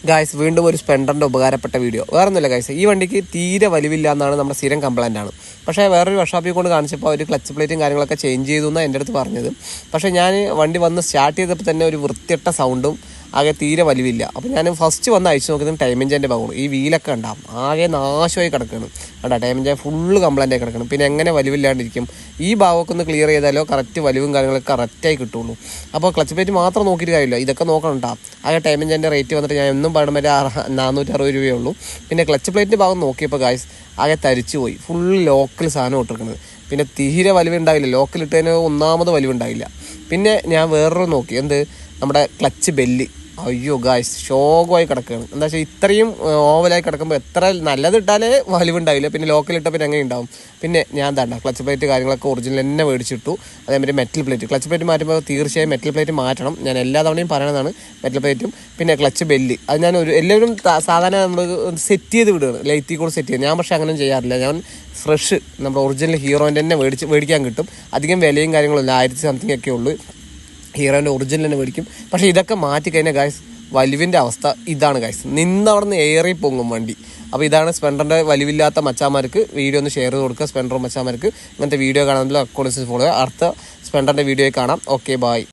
Guys വീണ്ടും ഒരു സ്പെൻഡറിൻ്റെ ഉപകാരപ്പെട്ട video. വേറെ ഒന്നുമില്ല ഗായ്സ്, ഈ വണ്ടിക്ക് തീരെ വലിവില്ല എന്നാണ് നമ്മുടെ സ്ഥിരം കംപ്ലൈൻ്റ് ആണ്. പക്ഷേ വേറൊരു വർക്ക്ഷോപ്പിൽ കൊണ്ട് കാണിച്ചപ്പോൾ ഒരു ക്ലച്ച് പ്ലേറ്റും കാര്യങ്ങളൊക്കെ ചേഞ്ച് ചെയ്തു എന്നാണ് എൻ്റെ അടുത്ത് പറഞ്ഞത്. പക്ഷേ ഞാൻ വണ്ടി വന്ന് സ്റ്റാർട്ട് ചെയ്തപ്പോൾ തന്നെ ഒരു വൃത്തിയിട്ട സൗണ്ടും ആകെ തീരെ വലിവില്ല. അപ്പോൾ ഞാൻ ഫസ്റ്റ് വന്ന് അയച്ചു നോക്കുന്നത് ടൈം എഞ്ചിൻ്റെ ഭാഗമാണ്. ഈ വീലൊക്കെ ഉണ്ടാകും ആകെ നാശമായി കിടക്കുകയാണ് കേട്ടോ. ടൈം എഞ്ചിൻ ഫുള്ള് കംപ്ലൈൻ്റായി കിടക്കണം. പിന്നെ എങ്ങനെ വലിവില്ലാണ്ടിരിക്കും? ഈ ഭാഗമൊക്കെ ഒന്ന് ക്ലിയർ ചെയ്താലോ കറക്റ്റ് വലിവും കാര്യങ്ങളൊക്കെ കറക്റ്റായി കിട്ടുള്ളൂ. അപ്പോൾ ക്ലച്ച് പ്ലേറ്റ് മാത്രം നോക്കിയിട്ട് കാര്യമില്ല, ഇതൊക്കെ നോക്കണം കേട്ടോ. ആകെ ടൈം എഞ്ചിൻ്റെ റേറ്റ് വന്നിട്ട് ഞാൻ എന്നും പറയുമ്പോൾ 460 രൂപയേ ഉള്ളൂ. പിന്നെ ക്ലച്ച് പ്ലേറ്റിൻ്റെ ഭാഗം നോക്കിയപ്പോൾ ഗായ്സ് ആകെ തരിച്ചു പോയി. ഫുള്ള് ലോക്കൽ സാധനം ഇട്ടിരിക്കുന്നത്. പിന്നെ തീരെ വലിവുണ്ടാവില്ല, ലോക്കലിട്ടതിന് ഒന്നാമത് വലിവുണ്ടാവില്ല. പിന്നെ ഞാൻ വേറൊരു നോക്കി, എന്ത് നമ്മുടെ ക്ലച്ച് ബെല്ല്. അയ്യോ ഗായ്സ് ശോകമായി കിടക്കുകയാണ്. എന്താ വെച്ചാൽ ഇത്രയും ഓവലായി കിടക്കുമ്പോൾ എത്ര നല്ലത് ഇട്ടാലേ വലിവുണ്ടാവില്ല. പിന്നെ ലോക്കലിട്ട പിന്നെ എങ്ങനെ ഉണ്ടാവും? പിന്നെ ഞാൻ എന്താ ക്ലച്ച് പ്ലേറ്റ് കാര്യങ്ങളൊക്കെ ഒറിജിനൽ തന്നെ മേടിച്ചിട്ടു. അതേമാതിരി മെറ്റൽ പ്ലേറ്റ്, ക്ലച്ച് പ്ലേറ്റ് മാറ്റുമ്പോൾ തീർച്ചയായും മെറ്റൽ പ്ലേറ്റ് മാറ്റണം. ഞാൻ എല്ലാ തവണയും പറയണതാണ് മെറ്റൽ പ്ലേറ്റും. പിന്നെ ക്ലച്ച് ബെല്ല് അത് ഞാൻ എല്ലാവരും സാധാരണ നമ്മൾ സെറ്റ് ചെയ്ത് വിടുകയാണ്, ലൈറ്റിൽ കൂടെ സെറ്റ് ചെയ്ത്. ഞാൻ പക്ഷേ അങ്ങനെ ചെയ്യാറില്ല. ഞാൻ ഫ്രഷ് നമ്മുടെ ഒറിജിനൽ ഹീറോൻ്റെ തന്നെ മേടിക്കാൻ കിട്ടും. അധികം വിലയും കാര്യങ്ങളൊന്നും 1000 സംതിങ് ഒക്കെ ഉള്ളൂ. ഹീറോൻ്റെ ഒറിജിനൽ തന്നെ മേടിക്കും. പക്ഷേ ഇതൊക്കെ മാറ്റിക്കഴിഞ്ഞാൽ ഗായ്സ് വലിവിൻ്റെ അവസ്ഥ ഇതാണ് ഗായ്സ്. നിന്നവിടെ നിന്ന് ഏറി പൊങ്ങും വണ്ടി. അപ്പോൾ ഇതാണ് സ്പെൻഡറിൻ്റെ വലിവില്ലാത്ത മച്ചാമാർക്ക് വീഡിയോ ഒന്ന് ഷെയർ ചെയ്ത് കൊടുക്കുക. സ്പെൻഡർ മച്ചാമാർക്ക് ഇങ്ങനത്തെ വീഡിയോ കാണാനുള്ള അക്കൗണ്ട്സ് ഫോളോ ചെയ്യുക. അടുത്ത സ്പെൻഡറിൻ്റെ വീഡിയോയിൽ കാണാം. Okay, bye.